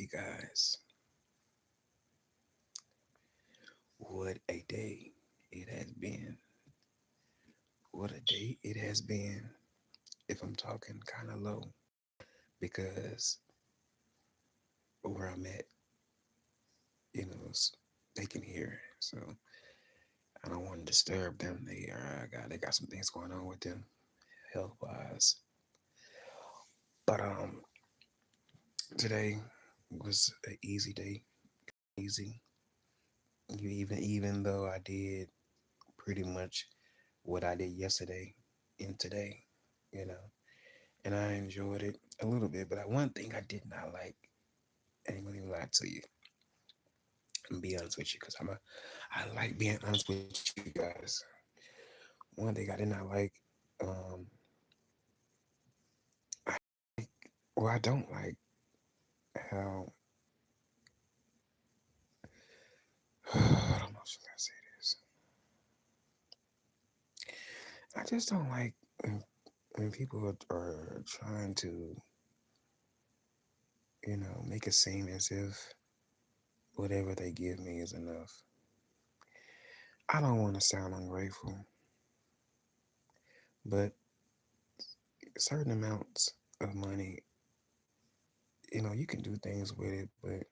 You guys, what a day it has been. What a day it has been. If I'm talking kind of low, because where I'm at, they can hear. So I don't want to disturb them. They got some things going on with them health wise. But today was an easy day. Easy. Even though I did pretty much what I did yesterday and today, you know, and I enjoyed it a little bit. But one thing I did not like, I ain't gonna even lie to you and be honest with you, because I like being honest with you guys. One thing I did not like, um, I, I don't like how I don't know if I say this. I just don't like when people are trying to, make it seem as if whatever they give me is enough. I don't want to sound ungrateful, but certain amounts of money, you can do things with it, but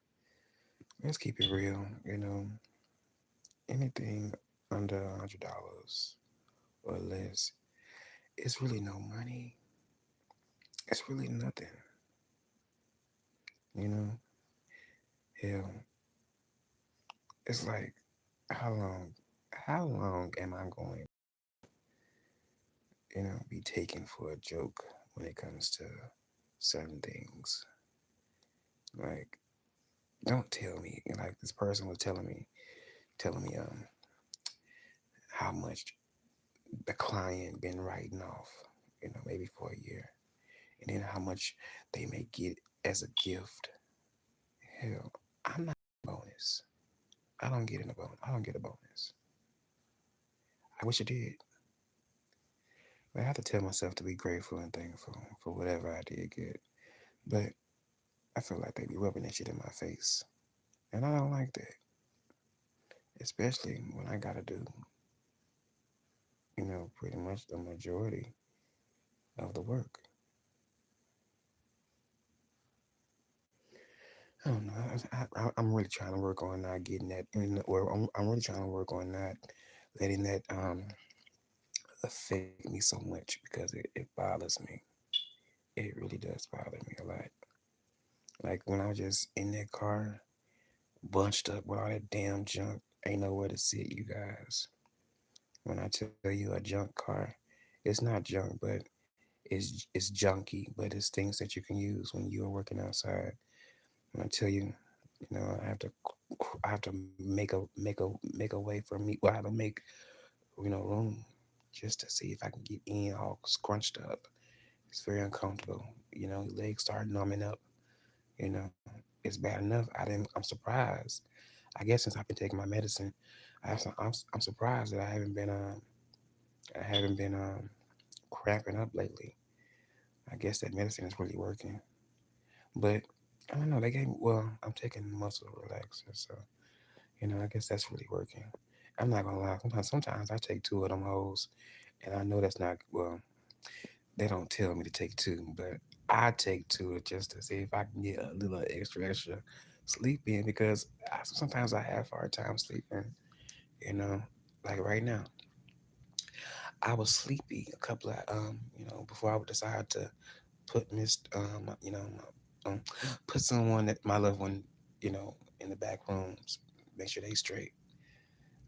let's keep it real. Anything under $100 or less, it's really no money. It's really nothing. You know, hell, it's like how long, how long am I going, be taken for a joke when it comes to certain things? Like, don't tell me. Like this person was telling me how much the client been writing off, maybe for a year, and then how much they may get as a gift. Hell, I'm not a bonus. I don't get in a bonus. I don't get a bonus. I wish I did. But I have to tell myself to be grateful and thankful for whatever I did get. But I feel like they be rubbing that shit in my face. And I don't like that. Especially when I gotta do, pretty much the majority of the work. I don't know. I'm really trying to work on not getting that, or I'm really trying to work on not letting that affect me so much because it bothers me. It really does bother me a lot. Like when I was just in that car, bunched up with all that damn junk, ain't nowhere to sit, you guys. When I tell you a junk car, it's not junk, but it's junky, but it's things that you can use when you're working outside. When I tell you, I have to make a way for me. Well, I have to make room just to see if I can get in all scrunched up. It's very uncomfortable. Legs start numbing up. It's bad enough. I'm surprised. I guess since I've been taking my medicine, I'm surprised that I haven't been cramping up lately. I guess that medicine is really working. But I don't know. They gave me, well, I'm taking muscle relaxers, so I guess that's really working. I'm not gonna lie. Sometimes I take two of them hoes, and I know that's not well. They don't tell me to take two, but I take two just to see if I can get a little extra sleep in because sometimes I have hard time sleeping. You know, like right now, I was sleepy a couple of before I would decide to put put someone that my loved one in the back rooms, make sure they straight.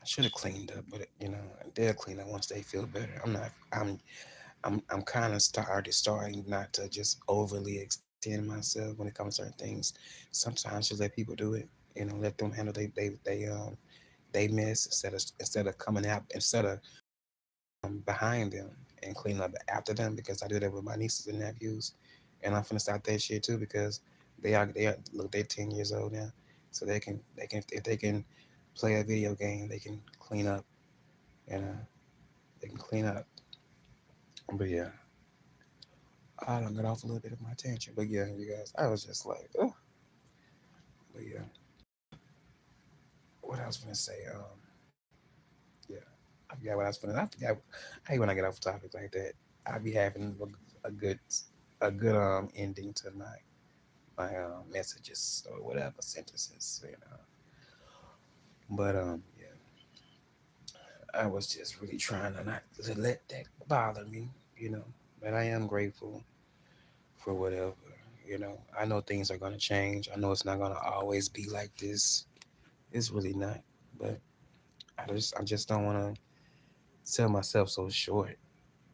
I should have cleaned up, but they'll clean up once they feel better. I'm not. I'm kind of starting not to just overly extend myself when it comes to certain things. Sometimes just let people do it. Let them handle they mess instead of coming out instead of behind them and clean up after them because I do that with my nieces and nephews, and I'm finna start that shit too because they are look they're 10 years old now, so they can if they can play a video game they can clean up, you know they can clean up. But yeah, I don't get off a little bit of my tangent, but yeah, you guys, I was just like, oh, But yeah, what I was gonna say, yeah, I forgot what I was gonna. I forgot. I hate when I get off topic like that. I be having a good, a good ending to my messages or whatever sentences, you know. But yeah, I was just really trying to not to let that bother me, you know. But I am grateful for whatever, you know. I know things are gonna change. I know it's not gonna always be like this. It's really not. But I just don't want to sell myself so short.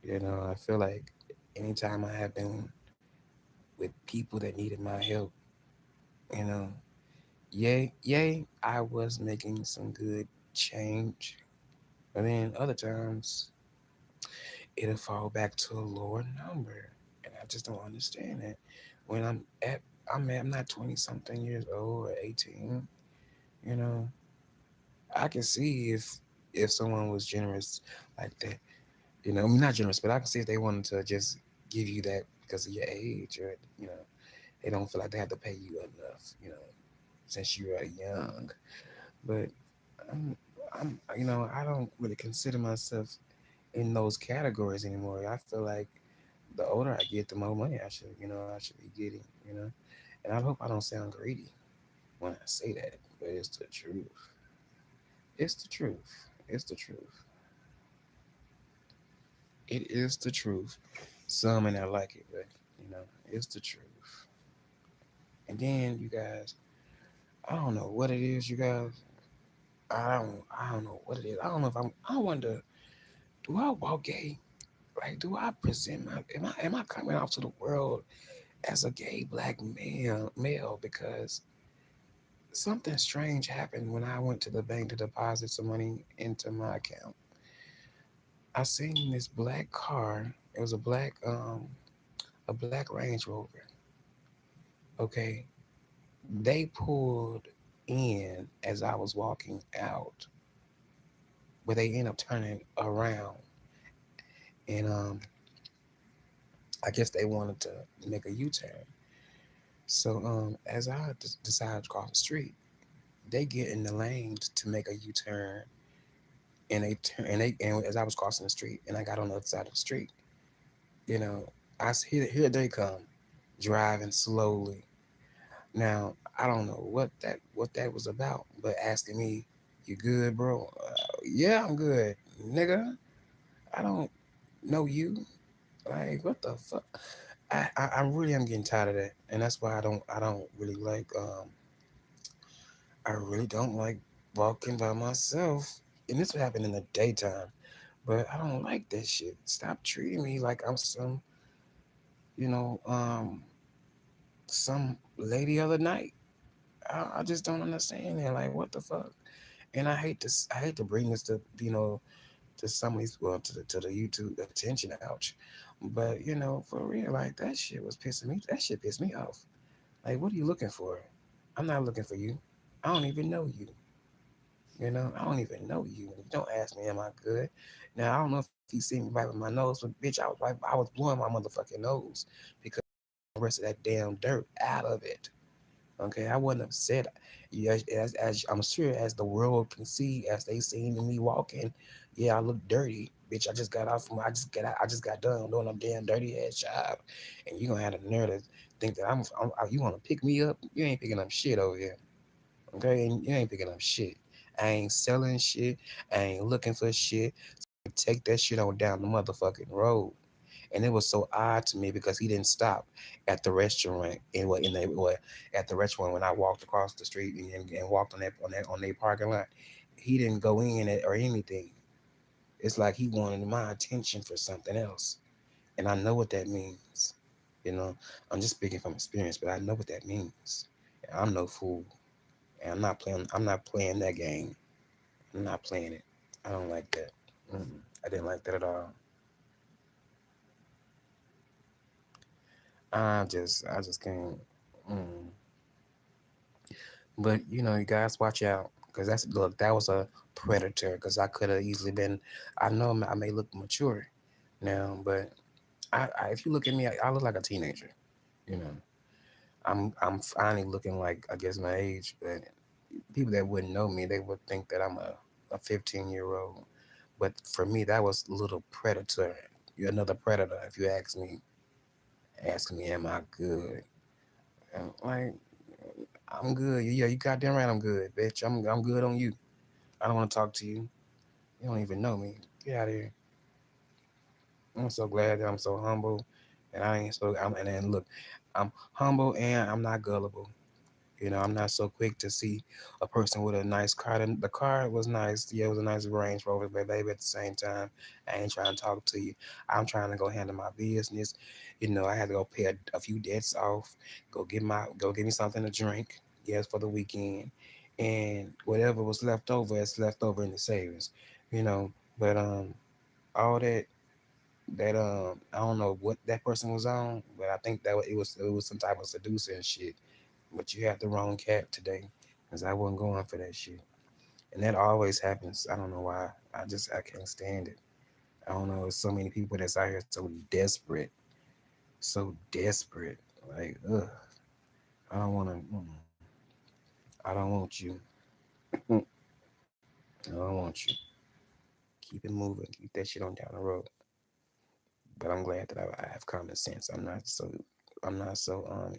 You know, I feel like anytime I have been with people that needed my help, you know, yay, I was making some good change. But then other times it'll fall back to a lower number. And I just don't understand that. When I'm not 20 something years old or 18, you know, I can see if someone was generous like that. You know, I mean, not generous, but I can see if they wanted to just give you that because of your age, or you know, they don't feel like they have to pay you enough, you know, since you are young. But I'm, you know, I don't really consider myself in those categories anymore. I feel like the older I get, the more money I should be getting, you know. And I hope I don't sound greedy when I say that, but it's the truth. It's the truth. It's the truth. It is the truth. Some may not like it, but you know, it's the truth. And then you guys, I don't know what it is, you guys. I don't know what it is. I don't know if I wonder, do I walk gay? Like, do I present my am I coming off to the world as a gay black male because something strange happened when I went to the bank to deposit some money into my account. I seen this black car. It was a black Range Rover. Okay. They pulled in as I was walking out, but they ended up turning around, and I guess they wanted to make a U-turn. So as I decided to cross the street, they get in the lanes to make a U-turn, and they turn and as I was crossing the street, and I got on the other side of the street, you know, here they come, driving slowly. Now I don't know what that was about, but asking me, "You good, bro?" Yeah, I'm good, nigga. I don't know you. Like, what the fuck? I really am getting tired of that, and that's why I don't really like I really don't like walking by myself. And this would happen in the daytime, but I don't like that shit. Stop treating me like I'm some, you know, some lady of the night. I just don't understand that. Like, what the fuck? And I hate to bring this to, you know, to somebody's, well, to the YouTube attention, ouch. But you know, for real, like that shit was pissing me. That shit pissed me off. Like, what are you looking for? I'm not looking for you. I don't even know you. You know, I don't even know you. Don't ask me, am I good? Now I don't know if you see me wiping my nose, but bitch, I was blowing my motherfucking nose because the rest of that damn dirt out of it. Okay, I wasn't upset. Yeah, as I'm sure as the world can see, as they seen me walking, yeah, I look dirty, bitch. I just got done doing a damn dirty ass job, and you gonna have the nerve to think that you want to pick me up? You ain't picking up shit over here, okay? And you ain't picking up shit. I ain't selling shit. I ain't looking for shit. Take that shit on down the motherfucking road. And it was so odd to me because he didn't stop at the restaurant at the restaurant when I walked across the street and walked on that parking lot. He didn't go in it or anything. It's like he wanted my attention for something else. And I know what that means. You know, I'm just speaking from experience, but I know what that means. And I'm no fool. And I'm not playing that game. I'm not playing it. I don't like that. I didn't like that at all. I just can't. Mm. But you know, you guys watch out because that was a predator. Because I could have easily been. I know I may look mature now, but if you look at me, I look like a teenager. You know, I'm finally looking like I guess my age, but people that wouldn't know me, they would think that I'm a 15-year-old. But for me, that was a little predator. You're another predator. If you ask me, asking me, am I good? And like, I'm good. Yeah, you goddamn right, I'm good, bitch. I'm good on you. I don't want to talk to you. You don't even know me. Get out of here. I'm so glad that I'm so humble, and I ain't so. And then look, I'm humble and I'm not gullible. You know, I'm not so quick to see a person with a nice car. The car was nice. Yeah, it was a nice Range Rover, but baby, at the same time, I ain't trying to talk to you. I'm trying to go handle my business. You know, I had to go pay a few debts off, go get me something to drink. Yes, for the weekend, and whatever was left over, it's left over in the savings. You know, but all that I don't know what that person was on, but I think that it was some type of seducer and shit. But you had the wrong cat today, because I wasn't going for that shit. And that always happens. I don't know why. I can't stand it. I don't know. There's so many people that's out here so desperate, so desperate. Like, ugh, I don't want to. I don't want you. I don't want you. Keep it moving. Keep that shit on down the road. But I'm glad that I have common sense. I'm not so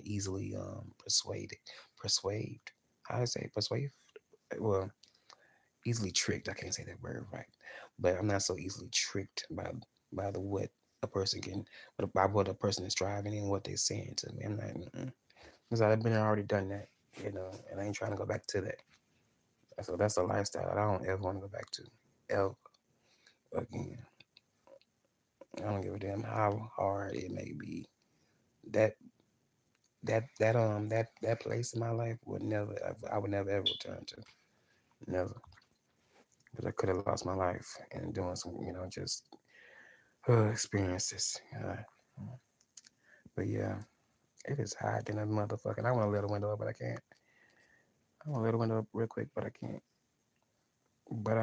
easily persuaded. How do I say persuade? Well, easily tricked. I can't say that word right, but I'm not so easily tricked by the what a person can, but by what a person is driving and what they're saying to me. I'm not, because I've been there, already done that, and I ain't trying to go back to that. So that's a lifestyle that I don't ever want to go back to, ever again. I don't give a damn how hard it may be. That that place in my life would never, I would never ever return to, never, because I could have lost my life and doing some, just experiences. But yeah, it is hot in a motherfucker. I want to let the window up, but I can't. I want to let the window up real quick, but I can't. But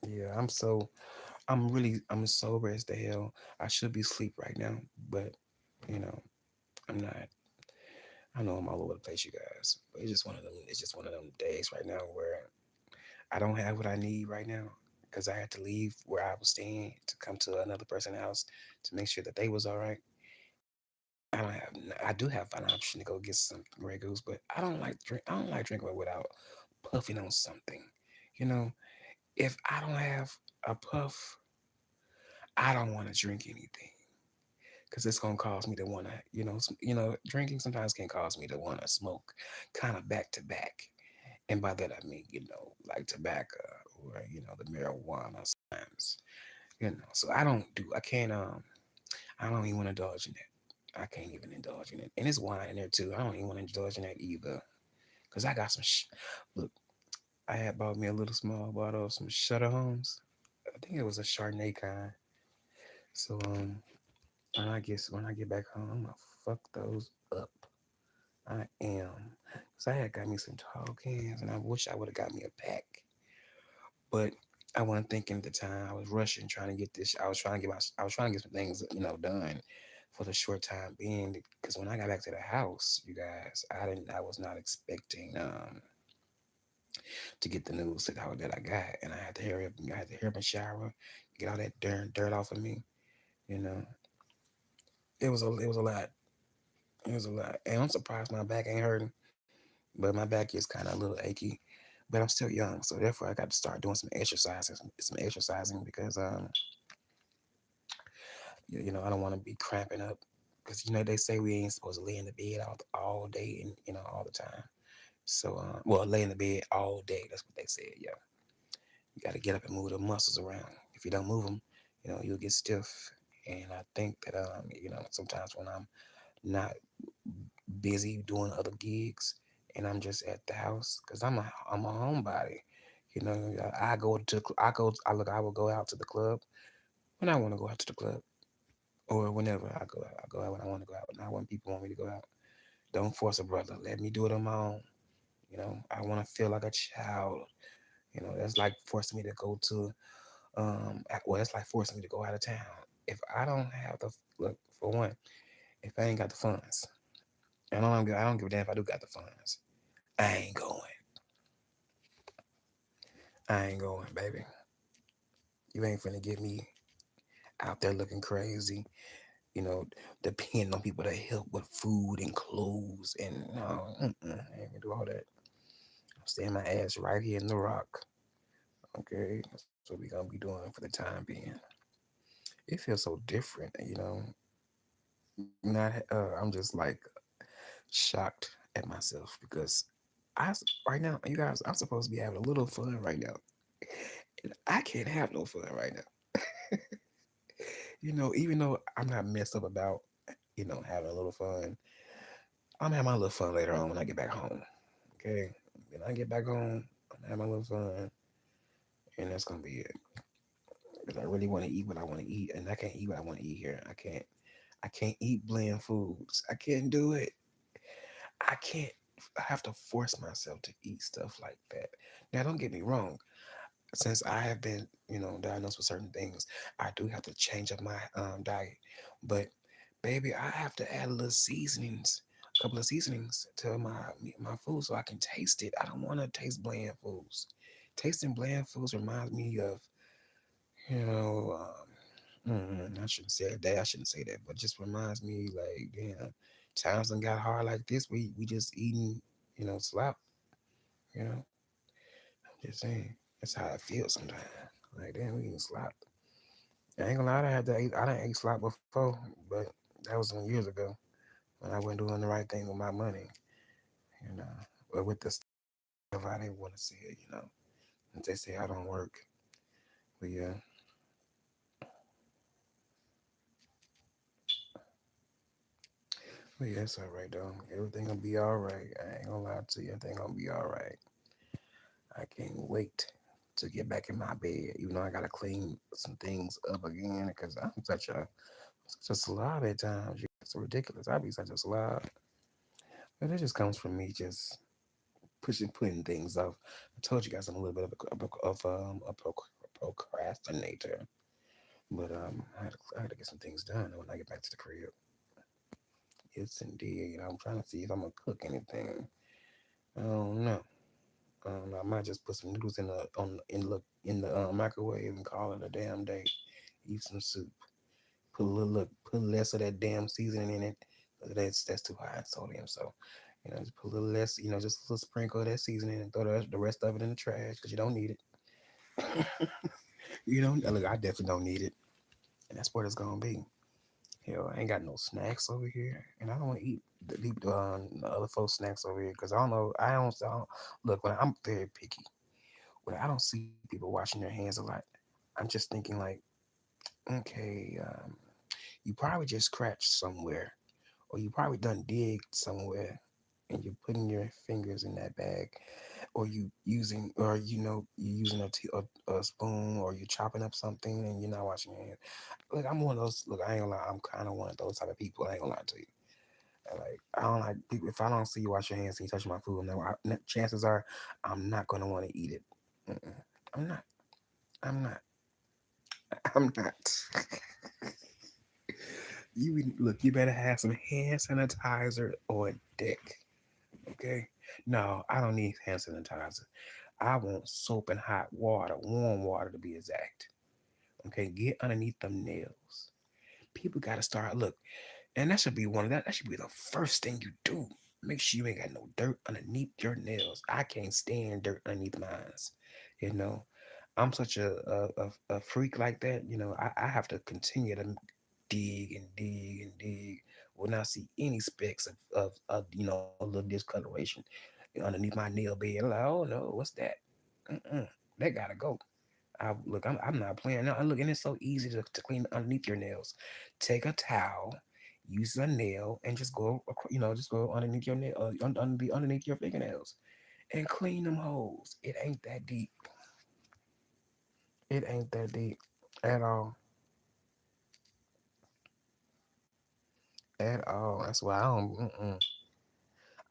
yeah, I'm sober as the hell. I should be asleep right now, but you know, I'm not. I know I'm all over the place, you guys. But it's just one of them. It's just one of them days right now where I don't have what I need right now because I had to leave where I was staying to come to another person's house to make sure that they was all right. I don't have. I do have an option to go get some Grey Goose, but I don't like drink. I don't like drinking without puffing on something. You know, if I don't have a puff, I don't want to drink anything because it's gonna cause me to want to. Drinking sometimes can cause me to want to smoke, kind of back to back. And by that I mean, like tobacco or the marijuana sometimes. So I don't do. I can't. I don't even want to indulge in that. I can't even indulge in it. And it's wine in there too. I don't even want to indulge in that either. Cause I got some. Look, I had bought me a little small bottle of some Shutter Homes. I think it was a Chardonnay kind. So when I get back home, I'm gonna fuck those up. I am. Cause I had got me some tall cans, and I wish I would have got me a pack. But I wasn't thinking at the time. I was rushing, trying to get this. I was trying to get some things, done for the short time being. Because when I got back to the house, you guys, I was not expecting to get the news that I got, and I had to hurry up. I had to hurry up and shower, get all that dirt off of me. You know, it was a lot. It was a lot, and I'm surprised my back ain't hurting. But my back is kind of a little achy. But I'm still young, so therefore I got to start doing some exercising because I don't want to be cramping up because they say we ain't supposed to lay in the bed all day and all the time. So well, lay in the bed all day. That's what they said. Yeah, you got to get up and move the muscles around. If you don't move them, you'll get stiff. And I think that sometimes when I'm not busy doing other gigs and I'm just at the house because I'm a homebody. I go to I go I will go out to the club when I want to go out to the club or whenever I go out. I go out when I want to go out, not when people want me to go out. Don't force a brother. Let me do it on my own. I want to feel like a child. That's like forcing me to go to that's like forcing me to go out of town. If I don't have the look for one, if I ain't got the funds, I don't give a damn if I do got the funds. I ain't going. I ain't going, baby. You ain't finna get me out there looking crazy. You know, depending on people to help with food and clothes and no, I ain't gonna do all that. I'm staying my ass right here in the rock. Okay, that's what we gonna be doing for the time being. It feels so different, Not, I'm just like shocked at myself because right now, you guys, I'm supposed to be having a little fun right now, and I can't have no fun right now. Even though I'm not messed up about, having a little fun, I'm gonna have my little fun later on when I get back home. Okay, when I get back home, I'm gonna have my little fun, and that's gonna be it. Because I really want to eat what I want to eat, and I can't eat what I want to eat here. I can't. I can't eat bland foods. I can't do it. I can't. I have to force myself to eat stuff like that. Now, don't get me wrong. Since I have been, diagnosed with certain things, I do have to change up my diet. But baby, I have to add a little seasonings, a couple of seasonings to my food so I can taste it. I don't want to taste bland foods. Tasting bland foods reminds me of, you know, I shouldn't say that. I shouldn't say that, but just reminds me like, damn, times done got hard like this. We just eating, slop. You know, I'm just saying. That's how I feel sometimes. Like, damn, we eating slop. I ain't gonna lie, I done ate slop before, but that was some years ago when I wasn't doing the right thing with my money, you know. But with the stuff, I didn't want to see it, And they say I don't work, but yeah, but yeah, it's all right though. Everything gonna be all right. I ain't gonna lie to you, everything gonna be all right. I can't wait to get back in my bed, even though I gotta clean some things up again because I'm such a slob at times. It's ridiculous. I be such a slob, but it just comes from me just putting things off. I told you guys I'm a little bit a procrastinator, but I had to get some things done when I get back to the crib. Yes, indeed. I'm trying to see if I'm gonna cook anything. I don't know. I might just put some noodles in the microwave and call it a damn day. Eat some soup. Put less of that damn seasoning in it. That's too high in sodium. So, just put a little less. Just a little sprinkle of that seasoning and throw the rest of it in the trash because you don't need it. You don't look. I definitely don't need it, and that's what it's gonna be. Hell, I ain't got no snacks over here, and I don't want to eat the other folks' snacks over here because I don't know. I don't look. When I'm very picky, when I don't see people washing their hands a lot, I'm just thinking like, okay, you probably just scratched somewhere, or you probably done digged somewhere, and you're putting your fingers in that bag, or you using a spoon, or you're chopping up something and you're not washing your hands. Look, I'm one of those. Look, I ain't gonna lie. I'm kind of one of those type of people. I ain't gonna lie to you. I don't like people. If I don't see you wash your hands and you touch my food, no, chances are I'm not gonna want to eat it. Mm-mm. I'm not. I'm not. I'm not. Look. You better have some hand sanitizer on deck. Okay. No, I don't need hand sanitizer. I want soap and hot water, warm water to be exact. Okay. Get underneath them nails. People gotta start. Look. And that should be one of that. That should be the first thing you do. Make sure you ain't got no dirt underneath your nails. I can't stand dirt underneath mine. You know, I'm such a freak like that. I have to continue to dig and dig and dig when I see any specks of a little discoloration underneath my nail bed. I'm like, oh no, what's that? Mm-mm, that gotta go. I'm not playing now. Look, and it's so easy to clean underneath your nails. Take a towel, use a nail, and just just go underneath your nail, underneath your fingernails, and clean them holes. It ain't that deep. It ain't that deep at all. At all. That's why I don't.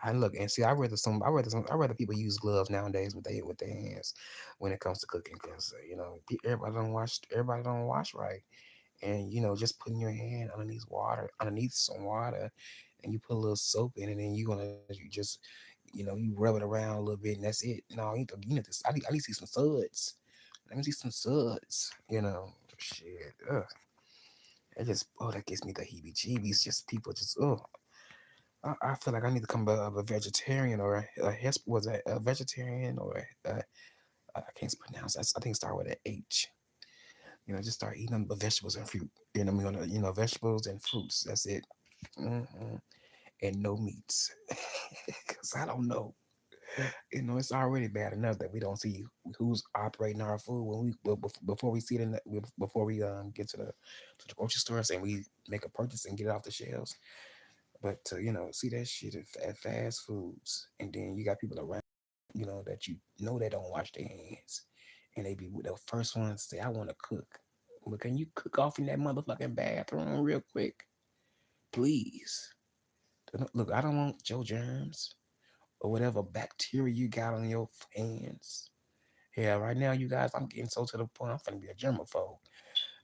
I look and see. I rather people use gloves nowadays with their hands when it comes to cooking because everybody don't wash right. And just putting your hand underneath some water and you put a little soap in it, and you just, you rub it around a little bit, and that's it. No, you need to, I need to see some suds. Let me see some suds. Shit. It just, that gives me the heebie-jeebies. Just people just, I feel like I need to become a vegetarian or was a vegetarian or I can't pronounce that. I think it start with an H. Just start eating the vegetables and fruit. Vegetables and fruits. That's it. hmm And no meats. Because I don't know. It's already bad enough that we don't see who's operating our food before we see it before we get to the grocery stores and we make a purchase and get it off the shelves. But to see that shit at fast foods, and then you got people around that they don't wash their hands, and they be the first ones to say, "I want to cook." But can you cook off in that motherfucking bathroom real quick, please? Look, I don't want your germs or whatever bacteria you got on your hands. Yeah, right now, you guys, I'm getting so to the point. I'm finna be a germaphobe.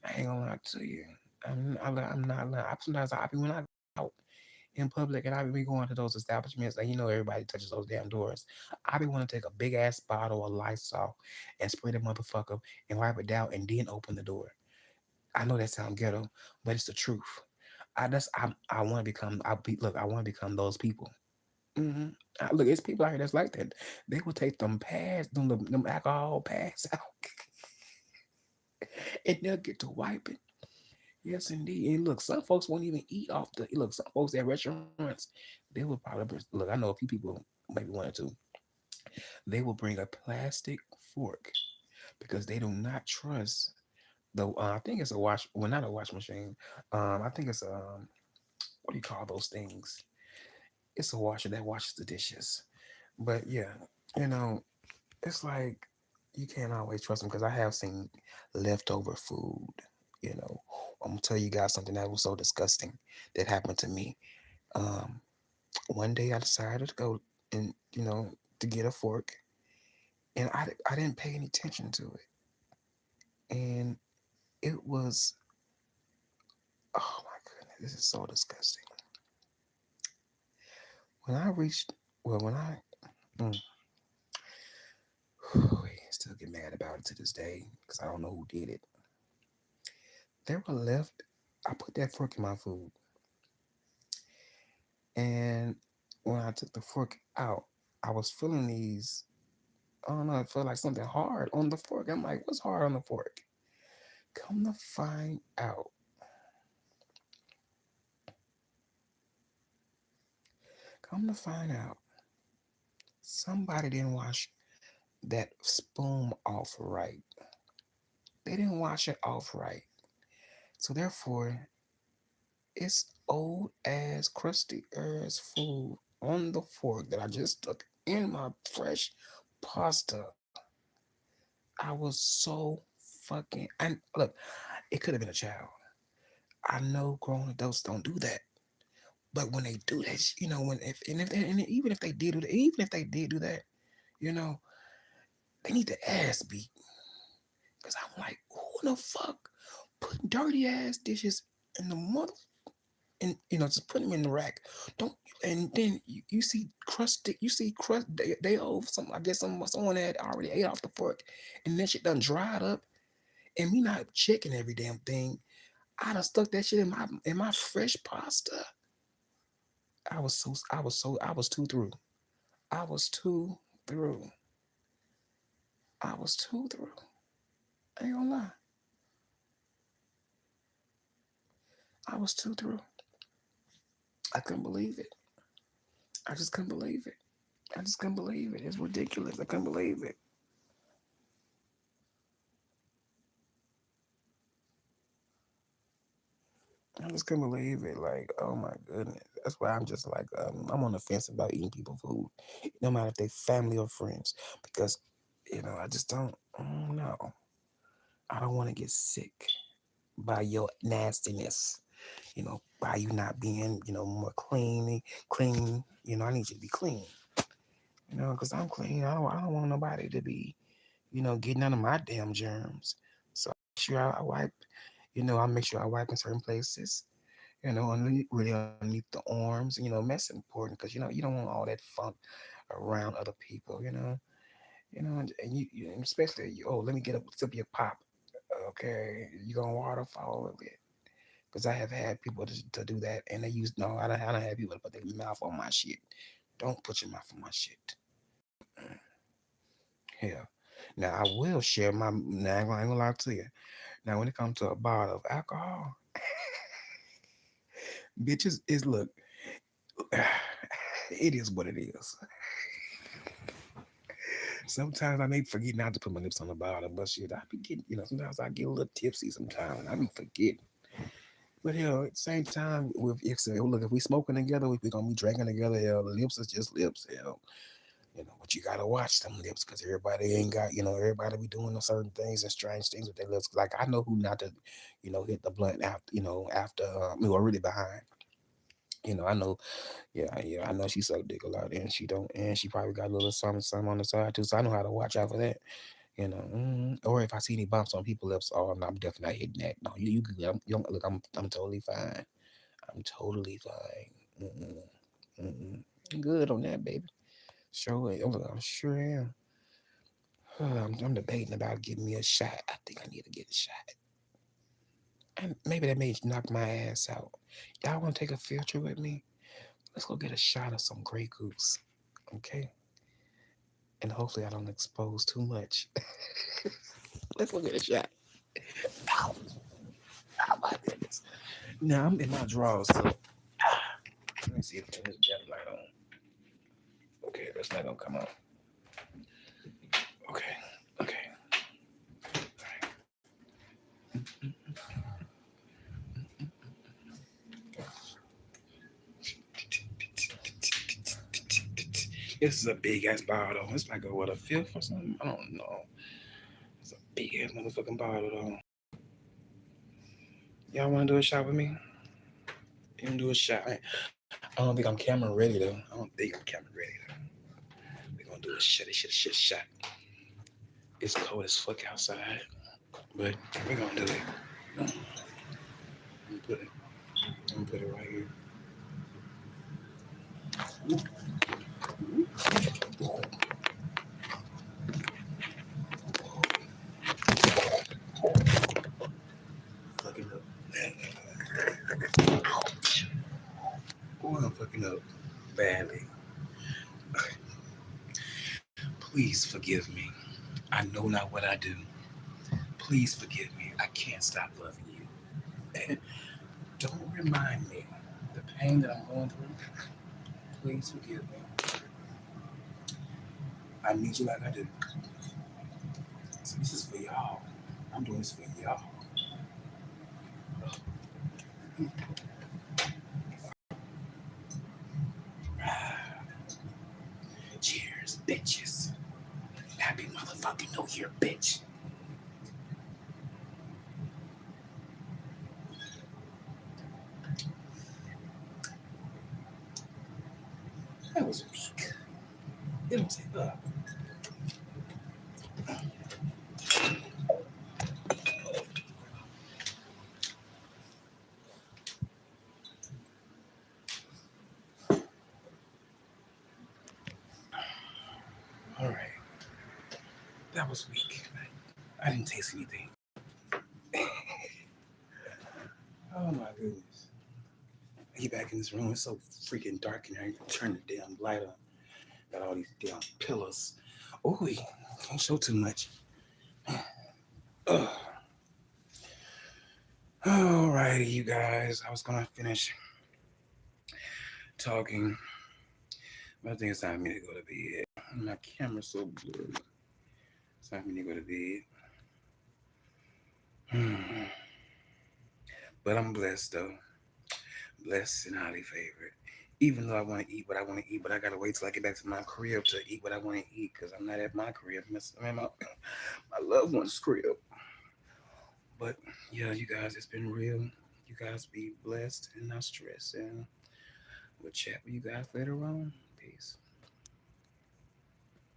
I ain't gonna lie to you. I'm not lying. Sometimes I be when I go out in public and I be going to those establishments and everybody touches those damn doors. I be want to take a big ass bottle of Lysol and spray the motherfucker and wipe it down and then open the door. I know that sounds ghetto, but it's the truth. I want to become. I want to become those people. hmm Look, it's people out here that's like that. They will take them alcohol pads out, and they'll get to wiping. Yes, indeed. And look, some folks won't even eat off the. Look, some folks at restaurants, they will probably look. I know a few people, maybe one or two. They will bring a plastic fork because they do not trust the. I think it's a wash. Well, not a wash machine. I think it's what do you call those things? It's a washer that washes the dishes. But yeah, you know, it's like you can't always trust them because I have seen leftover food. You know, I'm gonna tell you guys something that was so disgusting that happened to me. Um, One day I decided to go and to get a fork, and I didn't pay any attention to it, and it was, oh my goodness, this is so disgusting. When I reached, well, when I mm, still get mad about it to this day because I don't know who did it. They were left. I put that fork in my food, and when I took the fork out, I was feeling these. I don't know. I felt like something hard on the fork. I'm like, what's hard on the fork? Come to find out, come to find out, somebody didn't wash that spoon off right. They didn't wash it off right. So therefore, it's old ass, crusty ass food on the fork that I just took in my fresh pasta. I was so fucking. And look, it could have been a child. I know grown adults don't do that. But when they do that, when if even if they did do that, even if they did do that, you know, they need the ass beat. Cause I'm like, who the fuck put dirty ass dishes in the mother and just put them in the rack. Don't and then you see crust. You see crust. They owe some. I guess someone had already ate off the fork, and that shit done dried up. And me not checking every damn thing. I done stuck that shit in my fresh pasta. I was too through. I was too through. I was too through. I ain't gonna lie. I was too through. I couldn't believe it. I just couldn't believe it. I just couldn't believe it. It's ridiculous. I couldn't believe it. I just couldn't believe it. Like, oh my goodness. That's why I'm just like, I'm on the fence about eating people food, no matter if they family or friends, because, I just don't know. I don't want to get sick by your nastiness, by you not being, more clean. I need you to be clean, because I'm clean. I don't want nobody to be, getting none of my damn germs. So I make sure I wipe, I make sure I wipe in certain places. really underneath the arms. That's important because you don't want all that funk around other people. And especially oh, let me get up sip your pop. Okay, you gonna waterfall a bit. Because I have had people to do that, and they use no. I don't have people to put their mouth on my shit. Don't put your mouth on my shit. Hell, now I will share my. Now I ain't gonna lie to you. Now when it comes to a bottle of alcohol, bitches is look. It is what it is. Sometimes I may forget not to put my lips on the bottle, but shit, I be getting. Sometimes I get a little tipsy. Sometimes I be forgetting. But hell, at the same time, if we smoking together, if we gonna be drinking together, hell, the lips is just lips, hell. But you gotta watch them lips because everybody ain't got, everybody be doing certain things and strange things with their lips. Like I know who not to, hit the blunt after, or really behind. I know, yeah, I know she suck dick a lot, and she don't, and she probably got a little something on the side too. So I know how to watch out for that. Or if I see any bumps on people's lips, oh, I'm definitely not hitting that. No, you good. Look, I'm totally fine. I'm totally fine. I'm good on that, baby. Sure, I'm sure am. I'm debating about getting me a shot. I think I need to get a shot. And maybe that may knock my ass out. Y'all want to take a field trip with me? Let's go get a shot of some Grey Goose. Okay? And hopefully I don't expose too much. Let's go get a shot. Ow. Oh my goodness. Now I'm in my drawers, so let me see if I turn this damn light on. Okay, that's not gonna come on. Okay, okay. This is a big ass bottle. It's like a what, a fifth or something? I don't know. It's a big ass motherfucking bottle though. Y'all wanna do a shot with me? You wanna do a shot? I don't think I'm camera ready though. I don't think I'm camera ready though. We're gonna do a shit shot. It's cold as fuck outside, but we're gonna do it. Let me put it. Let me put it right here. Fucking up. Ouch. Oh, I'm fucking up badly. Please forgive me. I know not what I do. Please forgive me. I can't stop loving you. Don't remind me the pain that I'm going through. Please forgive me. I need you like I do. So this is for y'all. I'm doing this for y'all. Cheers, bitches. Happy motherfucking New Year, bitch. That was weak. It'll take up. All right. That was weak. I didn't taste anything. Oh my goodness. I get back in this room. It's so freaking dark in here. Turn the damn light on. Got all these damn pillows. Oh, we can't show too much. Ugh. Alrighty, you guys. I was gonna finish talking, but I think it's time for me to go to bed. My camera's so blurry. It's time for me to go to bed. But I'm blessed though. Blessed and highly favored. Even though I want to eat what I want to eat, but I gotta wait till I get back to my crib to eat what I want to eat because I'm not at my crib. I'm at my loved one's crib. But yeah, you guys, it's been real. You guys be blessed and not stressed. And we'll chat with you guys later on. Peace.